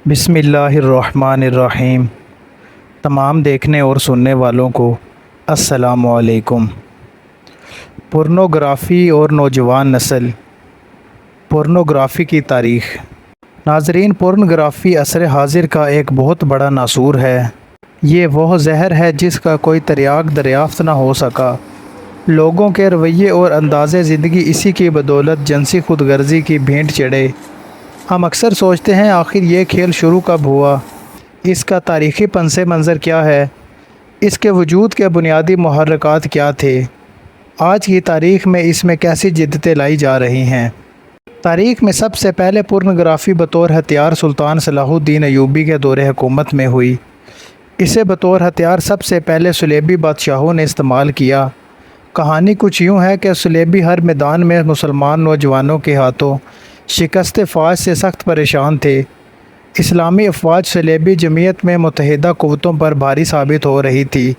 بسم اللہ الرحمن الرحیم۔ تمام دیکھنے اور سننے والوں کو السلام علیکم۔ پورنوگرافی اور نوجوان نسل۔ پورنوگرافی کی تاریخ۔ ناظرین، پورنوگرافی عصر حاضر کا ایک بہت بڑا ناسور ہے۔ یہ وہ زہر ہے جس کا کوئی تریاق دریافت نہ ہو سکا۔ لوگوں کے رویے اور انداز زندگی اسی کی بدولت جنسی خود غرضی کی بھینٹ چڑھے۔ ہم اکثر سوچتے ہیں آخر یہ کھیل شروع کب ہوا؟ اس کا تاریخی پس منظر کیا ہے؟ اس کے وجود کے بنیادی محرکات کیا تھے؟ آج کی تاریخ میں اس میں کیسی جدتیں لائی جا رہی ہیں؟ تاریخ میں سب سے پہلے پورنوگرافی بطور ہتھیار سلطان صلاح الدین ایوبی کے دور حکومت میں ہوئی۔ اسے بطور ہتھیار سب سے پہلے صلیبی بادشاہوں نے استعمال کیا۔ کہانی کچھ یوں ہے کہ صلیبی ہر میدان میں مسلمان نوجوانوں کے ہاتھوں شکست فاش سے سخت پریشان تھے۔ اسلامی افواج صلیبی جمعیت میں متحدہ قوتوں پر بھاری ثابت ہو رہی تھی۔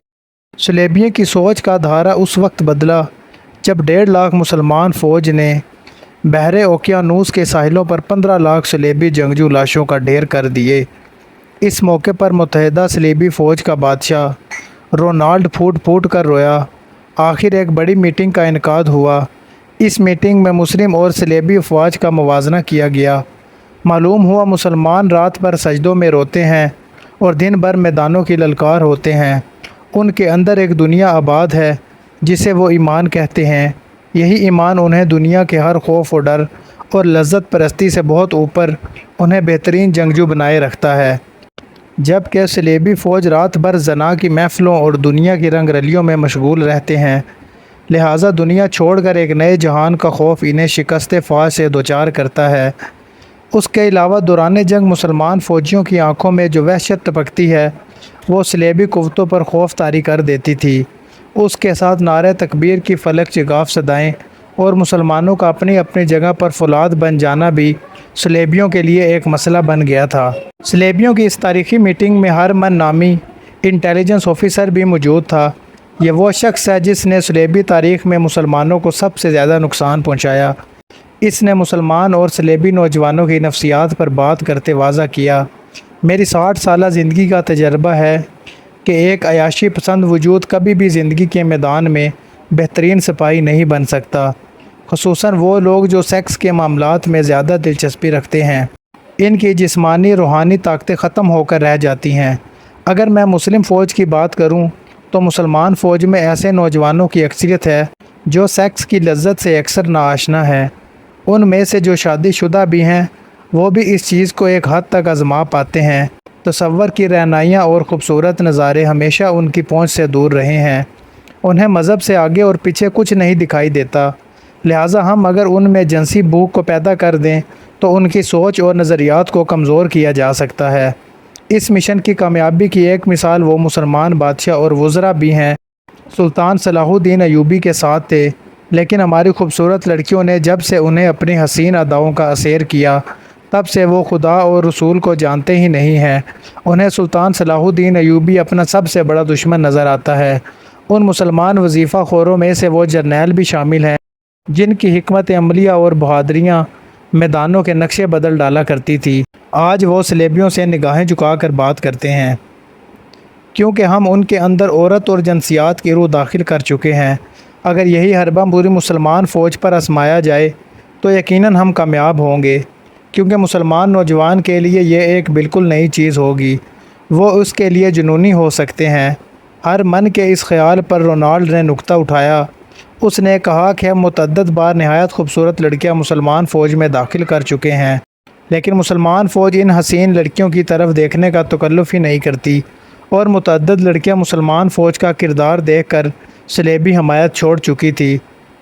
صلیبیوں کی سوچ کا دھارا اس وقت بدلا جب 1.5 لاکھ مسلمان فوج نے بحر اوقیانوس کے ساحلوں پر 15 لاکھ صلیبی جنگجو لاشوں کا ڈھیر کر دیے۔ اس موقع پر متحدہ صلیبی فوج کا بادشاہ رونالڈ پھوٹ پھوٹ کر رویا۔ آخر ایک بڑی میٹنگ کا انعقاد ہوا۔ اس میٹنگ میں مسلم اور صلیبی افواج کا موازنہ کیا گیا۔ معلوم ہوا مسلمان رات بھر سجدوں میں روتے ہیں اور دن بھر میدانوں کی للکار ہوتے ہیں۔ ان کے اندر ایک دنیا آباد ہے جسے وہ ایمان کہتے ہیں۔ یہی ایمان انہیں دنیا کے ہر خوف و ڈر اور لذت پرستی سے بہت اوپر انہیں بہترین جنگجو بنائے رکھتا ہے۔ جبکہ صلیبی فوج رات بھر زنا کی محفلوں اور دنیا کی رنگ رلیوں میں مشغول رہتے ہیں، لہٰذا دنیا چھوڑ کر ایک نئے جہان کا خوف انہیں شکست فاش سے دوچار کرتا ہے۔ اس کے علاوہ دوران جنگ مسلمان فوجیوں کی آنکھوں میں جو وحشت ٹپکتی ہے وہ صلیبی قوتوں پر خوف طاری کر دیتی تھی۔ اس کے ساتھ نعرہ تکبیر کی فلک چگاف صدائیں اور مسلمانوں کا اپنی اپنی جگہ پر فولاد بن جانا بھی صلیبیوں کے لیے ایک مسئلہ بن گیا تھا۔ صلیبیوں کی اس تاریخی میٹنگ میں ہرمن نامی انٹیلیجنس آفیسر بھی موجود تھا۔ یہ وہ شخص ہے جس نے صلیبی تاریخ میں مسلمانوں کو سب سے زیادہ نقصان پہنچایا۔ اس نے مسلمان اور صلیبی نوجوانوں کی نفسیات پر بات کرتے واضح کیا، میری 60 سالہ زندگی کا تجربہ ہے کہ ایک عیاشی پسند وجود کبھی بھی زندگی کے میدان میں بہترین سپاہی نہیں بن سکتا، خصوصاً وہ لوگ جو سیکس کے معاملات میں زیادہ دلچسپی رکھتے ہیں۔ ان کی جسمانی روحانی طاقتیں ختم ہو کر رہ جاتی ہیں۔ اگر میں مسلم فوج کی بات کروں تو مسلمان فوج میں ایسے نوجوانوں کی اکثریت ہے جو سیکس کی لذت سے اکثر ناآشنا ہے۔ ان میں سے جو شادی شدہ بھی ہیں وہ بھی اس چیز کو ایک حد تک آزما پاتے ہیں۔ تصور کی رعنائیاں اور خوبصورت نظارے ہمیشہ ان کی پہنچ سے دور رہے ہیں۔ انہیں مذہب سے آگے اور پیچھے کچھ نہیں دکھائی دیتا، لہٰذا ہم اگر ان میں جنسی بھوک کو پیدا کر دیں تو ان کی سوچ اور نظریات کو کمزور کیا جا سکتا ہے۔ اس مشن کی کامیابی کی ایک مثال وہ مسلمان بادشاہ اور وزراء بھی ہیں سلطان صلاح الدین ایوبی کے ساتھ تھے، لیکن ہماری خوبصورت لڑکیوں نے جب سے انہیں اپنی حسین اداؤں کا اسیر کیا تب سے وہ خدا اور رسول کو جانتے ہی نہیں ہیں۔ انہیں سلطان صلاح الدین ایوبی اپنا سب سے بڑا دشمن نظر آتا ہے۔ ان مسلمان وظیفہ خوروں میں سے وہ جرنیل بھی شامل ہیں جن کی حکمت عملیہ اور بہادریاں میدانوں کے نقشے بدل ڈالا کرتی تھی۔ آج وہ صلیبیوں سے نگاہیں جھکا کر بات کرتے ہیں کیونکہ ہم ان کے اندر عورت اور جنسیات کی روح داخل کر چکے ہیں۔ اگر یہی حربہ پوری مسلمان فوج پر آزمایا جائے تو یقیناً ہم کامیاب ہوں گے، کیونکہ مسلمان نوجوان کے لیے یہ ایک بالکل نئی چیز ہوگی، وہ اس کے لیے جنونی ہو سکتے ہیں۔ ہر من کے اس خیال پر رونالڈ نے نکتہ اٹھایا۔ اس نے کہا کہ ہم متعدد بار نہایت خوبصورت لڑکیاں مسلمان فوج میں داخل کر چکے ہیں، لیکن مسلمان فوج ان حسین لڑکیوں کی طرف دیکھنے کا تکلف ہی نہیں کرتی، اور متعدد لڑکیاں مسلمان فوج کا کردار دیکھ کر صلیبی حمایت چھوڑ چکی تھی،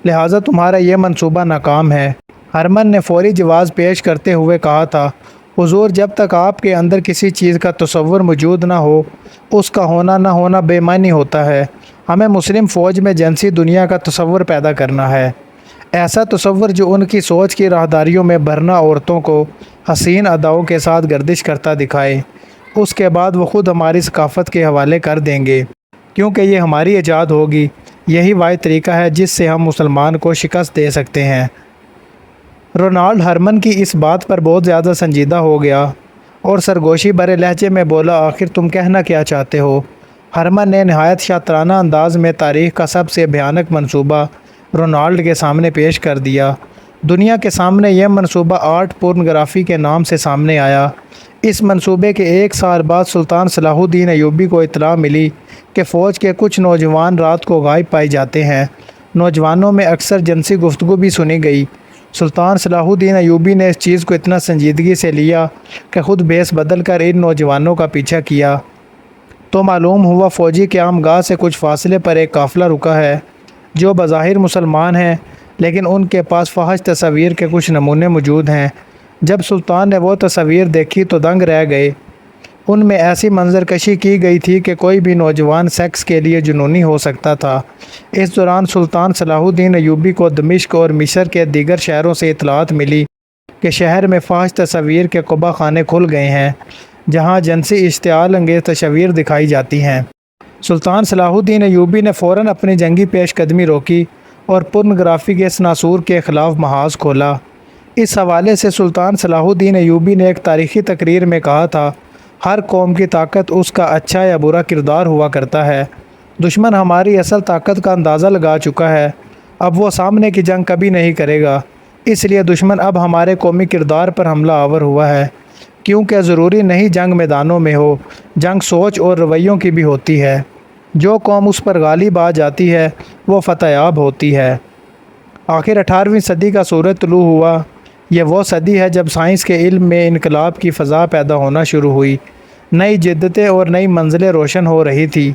لہٰذا تمہارا یہ منصوبہ ناکام ہے۔ ہرمن نے فوری جواز پیش کرتے ہوئے کہا تھا، حضور، جب تک آپ کے اندر کسی چیز کا تصور موجود نہ ہو اس کا ہونا نہ ہونا بے معنی ہوتا ہے۔ ہمیں مسلم فوج میں جنسی دنیا کا تصور پیدا کرنا ہے، ایسا تصور جو ان کی سوچ کی راہداریوں میں برہنہ عورتوں کو حسین اداؤں کے ساتھ گردش کرتا دکھائے۔ اس کے بعد وہ خود ہماری ثقافت کے حوالے کر دیں گے، کیونکہ یہ ہماری ایجاد ہوگی۔ یہی واحد طریقہ ہے جس سے ہم مسلمان کو شکست دے سکتے ہیں۔ رونالڈ ہرمن کی اس بات پر بہت زیادہ سنجیدہ ہو گیا۔ اور سرگوشی برے لہجے میں بولا، آخر تم کہنا کیا چاہتے ہو؟ ہرمن نے نہایت شاطرانہ انداز میں تاریخ کا سب سے بھیانک منصوبہ رونالڈ کے سامنے پیش کر دیا۔ دنیا کے سامنے یہ منصوبہ آرٹ پورنوگرافی کے نام سے سامنے آیا۔ اس منصوبے کے ایک سال بعد سلطان صلاح الدین ایوبی کو اطلاع ملی کہ فوج کے کچھ نوجوان رات کو غائب پائے جاتے ہیں۔ نوجوانوں میں اکثر جنسی گفتگو بھی سنی گئی۔ سلطان صلاح الدین ایوبی نے اس چیز کو اتنا سنجیدگی سے لیا کہ خود بھیس بدل کر ان نوجوانوں کا پیچھا کیا تو معلوم ہوا فوجی قیام گاہ سے کچھ فاصلے پر ایک قافلہ رکا ہے جو بظاہر مسلمان ہیں، لیکن ان کے پاس فحش تصاویر کے کچھ نمونے موجود ہیں۔ جب سلطان نے وہ تصاویر دیکھی تو دنگ رہ گئے۔ ان میں ایسی منظر کشی کی گئی تھی کہ کوئی بھی نوجوان سیکس کے لیے جنونی ہو سکتا تھا۔ اس دوران سلطان صلاح الدین ایوبی کو دمشق اور مصر کے دیگر شہروں سے اطلاعات ملی کہ شہر میں فحش تصاویر کے قبہ خانے کھل گئے ہیں جہاں جنسی اشتعال انگیز تصاویر دکھائی جاتی ہیں۔ سلطان صلاح الدین ایوبی نے فوراً اپنی جنگی پیش قدمی روکی اور پورنوگرافی کے اس ناسور کے خلاف محاذ کھولا۔ اس حوالے سے سلطان صلاح الدین ایوبی نے ایک تاریخی تقریر میں کہا تھا، ہر قوم کی طاقت اس کا اچھا یا برا کردار ہوا کرتا ہے۔ دشمن ہماری اصل طاقت کا اندازہ لگا چکا ہے، اب وہ سامنے کی جنگ کبھی نہیں کرے گا، اس لیے دشمن اب ہمارے قومی کردار پر حملہ آور ہوا ہے، کیونکہ ضروری نہیں جنگ میدانوں میں ہو، جنگ سوچ اور رویوں کی بھی ہوتی ہے۔ جو قوم اس پر غالب آ جاتی ہے وہ فتح یاب ہوتی ہے۔ آخر 18ویں صدی کا سورج طلوع ہوا۔ یہ وہ صدی ہے جب سائنس کے علم میں انقلاب کی فضا پیدا ہونا شروع ہوئی، نئی جدتیں اور نئی منزلیں روشن ہو رہی تھی۔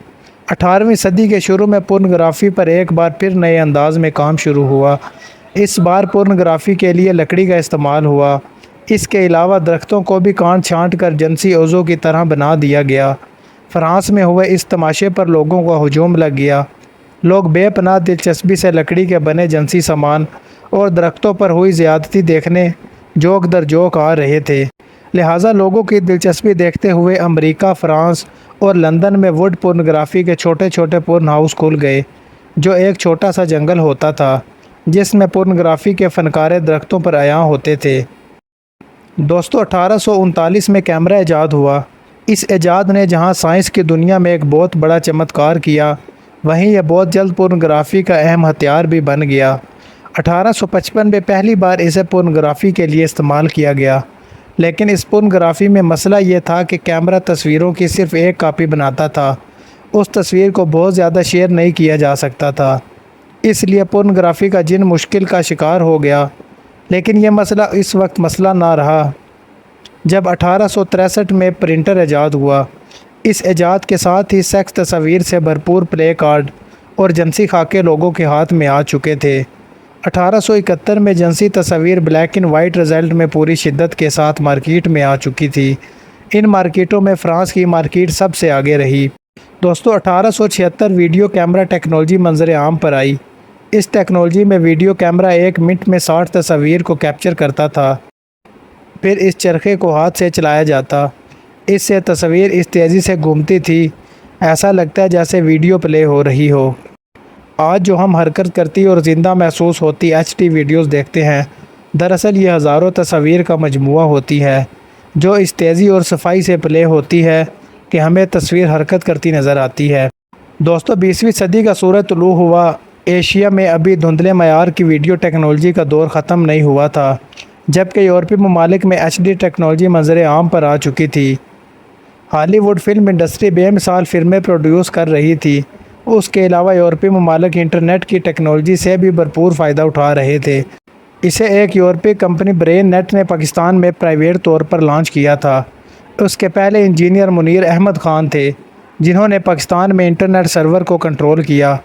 18ویں صدی کے شروع میں پورنوگرافی پر ایک بار پھر نئے انداز میں کام شروع ہوا۔ اس بار پورنوگرافی کے لیے لکڑی کا استعمال ہوا۔ اس کے علاوہ درختوں کو بھی کاٹ چھانٹ کر جنسی عضو کی طرح بنا دیا گیا۔ فرانس میں ہوئے اس تماشے پر لوگوں کا ہجوم لگ گیا۔ لوگ بے پناہ دلچسپی سے لکڑی کے بنے جنسی سامان اور درختوں پر ہوئی زیادتی دیکھنے جوک در جوک آ رہے تھے۔ لہٰذا لوگوں کی دلچسپی دیکھتے ہوئے امریکہ، فرانس اور لندن میں ووڈ پورنوگرافی کے چھوٹے چھوٹے پورن ہاؤس کھل گئے، جو ایک چھوٹا سا جنگل ہوتا تھا جس میں پورنوگرافی کے فنکارے درختوں پر عیاں ہوتے تھے۔ دوستو، 1839 میں کیمرہ ایجاد ہوا۔ اس ایجاد نے جہاں سائنس کی دنیا میں ایک بہت بڑا چمتکار کیا، وہیں یہ بہت جلد پورنوگرافی کا اہم ہتھیار بھی بن گیا۔ 1855 میں پہلی بار اسے پورنوگرافی کے لیے استعمال کیا گیا، لیکن اس پورنوگرافی میں مسئلہ یہ تھا کہ کیمرہ تصویروں کی صرف ایک کاپی بناتا تھا، اس تصویر کو بہت زیادہ شیئر نہیں کیا جا سکتا تھا، اس لیے پورنوگرافی کا جن مشکل کا شکار ہو گیا۔ لیکن یہ مسئلہ اس وقت مسئلہ نہ رہا جب 1863 میں پرنٹر ایجاد ہوا۔ اس ایجاد کے ساتھ ہی سیکس تصاویر سے بھرپور پلے کارڈ اور جنسی خاکے لوگوں کے ہاتھ میں آ چکے تھے۔ 1871 میں جنسی تصاویر بلیک اینڈ وائٹ رزلٹ میں پوری شدت کے ساتھ مارکیٹ میں آ چکی تھی۔ ان مارکیٹوں میں فرانس کی مارکیٹ سب سے آگے رہی۔ دوستو، 1876 ویڈیو کیمرہ ٹیکنالوجی منظر عام پر آئی۔ اس ٹیکنالوجی میں ویڈیو کیمرہ ایک منٹ میں 60 تصاویر کو کیپچر کرتا تھا، پھر اس چرخے کو ہاتھ سے چلایا جاتا۔ اس سے تصویر اس تیزی سے گھومتی تھی، ایسا لگتا ہے جیسے ویڈیو پلے ہو رہی ہو۔ آج جو ہم حرکت کرتی اور زندہ محسوس ہوتی HD ویڈیوز دیکھتے ہیں، دراصل یہ ہزاروں تصاویر کا مجموعہ ہوتی ہے جو اس تیزی اور صفائی سے پلے ہوتی ہے کہ ہمیں تصویر حرکت کرتی نظر آتی ہے۔ دوستو، 20ویں صدی کا سورج طلوع ہوا۔ ایشیا میں ابھی دھندلے معیار کی ویڈیو ٹیکنالوجی کا دور ختم نہیں ہوا تھا، جبکہ یورپی ممالک میں HD ٹیکنالوجی منظر عام پر آ چکی تھی۔ ہالی ووڈ فلم انڈسٹری بے مثال فلمیں پروڈیوس کر رہی تھی۔ اس کے علاوہ یورپی ممالک انٹرنیٹ کی ٹیکنالوجی سے بھی بھرپور فائدہ اٹھا رہے تھے۔ اسے ایک یورپی کمپنی برین نیٹ نے پاکستان میں پرائیویٹ طور پر لانچ کیا تھا۔ اس کے پہلے انجینئر منیر احمد خان تھے جنہوں نے پاکستان میں انٹرنیٹ سرور کو کنٹرول کیا۔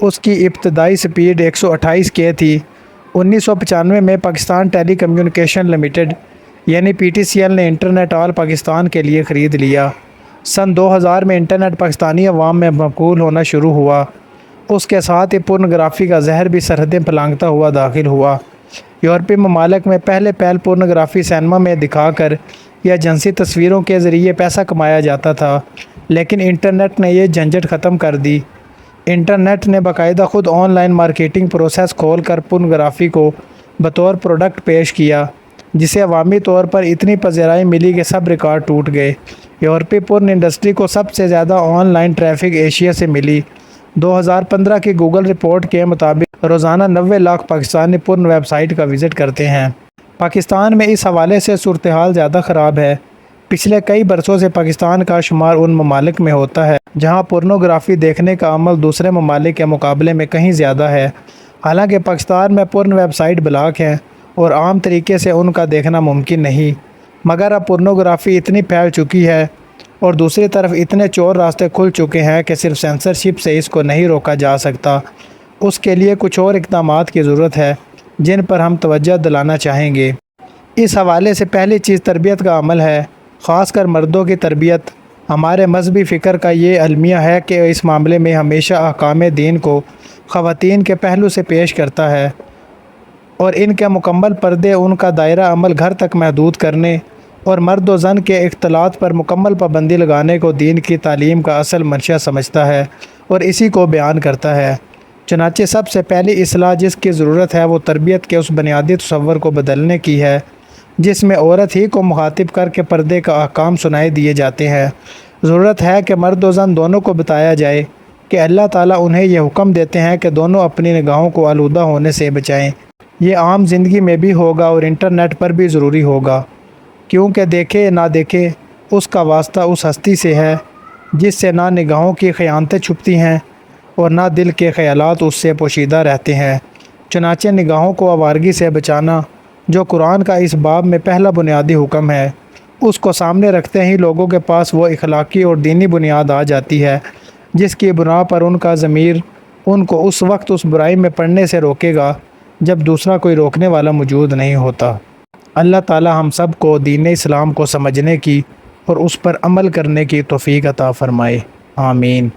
اس کی ابتدائی سپیڈ 128K تھی۔ 1995 میں پاکستان ٹیلی کمیونیکیشن لمیٹڈ یعنی PTCL نے انٹرنیٹ آل پاکستان کے لیے خرید لیا۔ سن 2000 میں انٹرنیٹ پاکستانی عوام میں مقبول ہونا شروع ہوا۔ اس کے ساتھ ہی پورنوگرافی کا زہر بھی سرحدیں پھلانگتا ہوا داخل ہوا۔ یورپی ممالک میں پہلے پورنوگرافی سینما میں دکھا کر یا جنسی تصویروں کے ذریعے پیسہ کمایا جاتا تھا، لیکن انٹرنیٹ نے یہ جھنجھٹ ختم کر دی۔ انٹرنیٹ نے باقاعدہ خود آن لائن مارکیٹنگ پروسیس کھول کر پورنوگرافی کو بطور پروڈکٹ پیش کیا۔ جسے عوامی طور پر اتنی پذیرائی ملی کہ سب ریکارڈ ٹوٹ گئے۔ یورپی پورن انڈسٹری کو سب سے زیادہ آن لائن ٹریفک ایشیا سے ملی۔ 2015 کی گوگل رپورٹ کے مطابق روزانہ 90 لاکھ پاکستانی پورن ویب سائٹ کا وزٹ کرتے ہیں۔ پاکستان میں اس حوالے سے صورتحال زیادہ خراب ہے۔ پچھلے کئی برسوں سے پاکستان کا شمار ان ممالک میں ہوتا ہے جہاں پورنوگرافی دیکھنے کا عمل دوسرے ممالک کے مقابلے میں کہیں زیادہ ہے۔ حالانکہ پاکستان میں پورن ویب سائٹ بلاک ہیں اور عام طریقے سے ان کا دیکھنا ممکن نہیں، مگر اب پورنوگرافی اتنی پھیل چکی ہے اور دوسری طرف اتنے چور راستے کھل چکے ہیں کہ صرف سینسرشپ سے اس کو نہیں روکا جا سکتا۔ اس کے لیے کچھ اور اقدامات کی ضرورت ہے جن پر ہم توجہ دلانا چاہیں گے۔ اس حوالے سے پہلی چیز تربیت کا عمل ہے، خاص کر مردوں کی تربیت۔ ہمارے مذہبی فکر کا یہ المیہ ہے کہ اس معاملے میں ہمیشہ احکام دین کو خواتین کے پہلو سے پیش کرتا ہے اور ان کے مکمل پردے ان کا دائرہ عمل گھر تک محدود کرنے اور مرد و زن کے اختلاط پر مکمل پابندی لگانے کو دین کی تعلیم کا اصل منشا سمجھتا ہے اور اسی کو بیان کرتا ہے۔ چنانچہ سب سے پہلی اصلاح جس کی ضرورت ہے وہ تربیت کے اس بنیادی تصور کو بدلنے کی ہے جس میں عورت ہی کو مخاطب کر کے پردے کا احکام سنائے دیے جاتے ہیں۔ ضرورت ہے کہ مرد و زن دونوں کو بتایا جائے کہ اللہ تعالیٰ انہیں یہ حکم دیتے ہیں کہ دونوں اپنی نگاہوں کو آلودہ ہونے سے بچائیں۔ یہ عام زندگی میں بھی ہوگا اور انٹرنیٹ پر بھی ضروری ہوگا، کیونکہ دیکھے نہ دیکھے اس کا واسطہ اس ہستی سے ہے جس سے نہ نگاہوں کی خیانتیں چھپتی ہیں اور نہ دل کے خیالات اس سے پوشیدہ رہتے ہیں۔ چنانچہ نگاہوں کو آوارگی سے بچانا، جو قرآن کا اس باب میں پہلا بنیادی حکم ہے، اس کو سامنے رکھتے ہی لوگوں کے پاس وہ اخلاقی اور دینی بنیاد آ جاتی ہے جس کی بنا پر ان کا ضمیر ان کو اس وقت اس برائی میں پڑنے سے روکے گا جب دوسرا کوئی روکنے والا موجود نہیں ہوتا۔ اللہ تعالی ہم سب کو دین اسلام کو سمجھنے کی اور اس پر عمل کرنے کی توفیق عطا فرمائے، آمین۔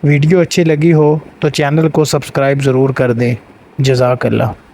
ویڈیو اچھی لگی ہو تو چینل کو سبسکرائب ضرور کر دیں۔ جزاک اللہ۔